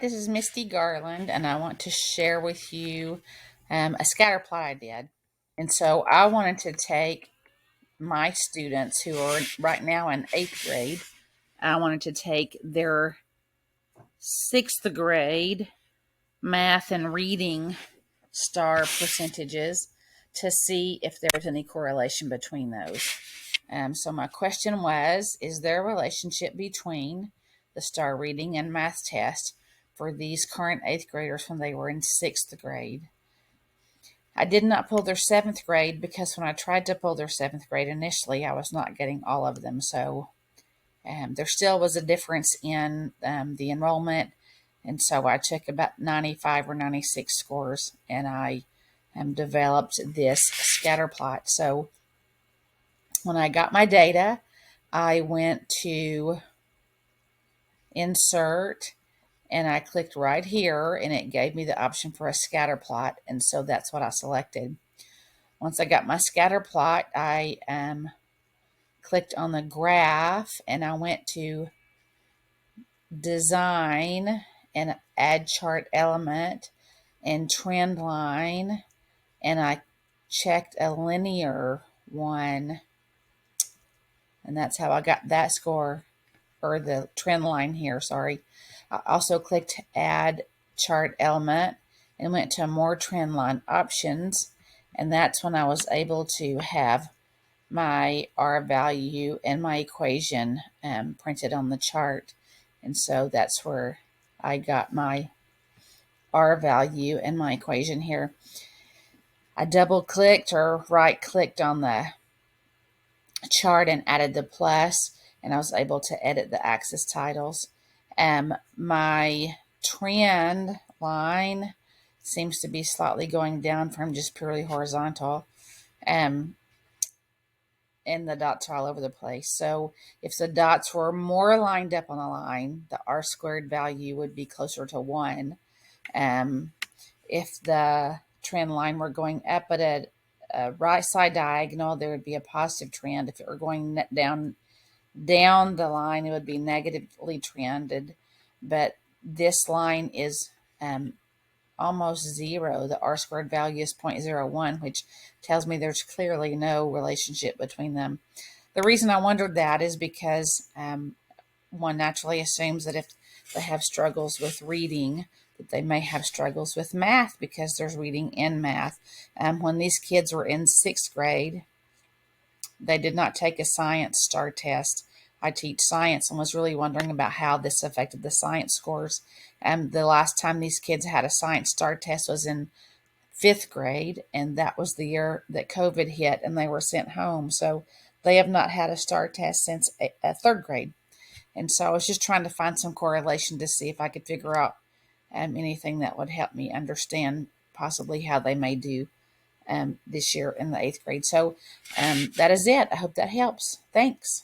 This is Misty Garland, and I want to share with you a scatter plot I did. And so I wanted to take my students who are right now in eighth grade, I wanted to take their sixth grade math and reading star percentages to see if there was any correlation between those. So my question was, is there a relationship between the star reading and math test for these current eighth graders when they were in sixth grade? I did not pull their seventh grade because when I tried to pull their seventh grade initially, I was not getting all of them. So there still was a difference in the enrollment. And so I took about 95 or 96 scores and I developed this scatter plot. So when I got my data, I went to insert and I clicked right here and it gave me the option for a scatter plot. And so that's what I selected. Once I got my scatter plot, I clicked on the graph and I went to design and add chart element and trend line. And I checked a linear one. And that's how I got that score, or the trend line here, sorry. I also clicked add chart element and went to more trend line options. And that's when I was able to have my R value and my equation printed on the chart. And so that's where I got my R value and my equation here. I double clicked or right clicked on the chart and added the plus, and I was able to edit the axis titles. My trend line seems to be slightly going down from just purely horizontal. And the dots are all over the place. So if the dots were more lined up on the line, the R squared value would be closer to 1. If the trend line were going up at a right side diagonal, there would be a positive trend. If it were going down the line, it would be negatively trended. But this line is almost 0. The R squared value is 0.01, which tells me there's clearly no relationship between them. The reason I wondered that is because one naturally assumes that if they have struggles with reading, that they may have struggles with math because there's reading in math. When these kids were in sixth grade, they did not take a science STAR test. I teach science and was really wondering about how this affected the science scores. The last time these kids had a science STAR test was in fifth grade, and that was the year that COVID hit and they were sent home. So they have not had a STAR test since third grade. And so I was just trying to find some correlation to see if I could figure out anything that would help me understand possibly how they may do this year in the eighth grade. So that is it. I hope that helps. Thanks.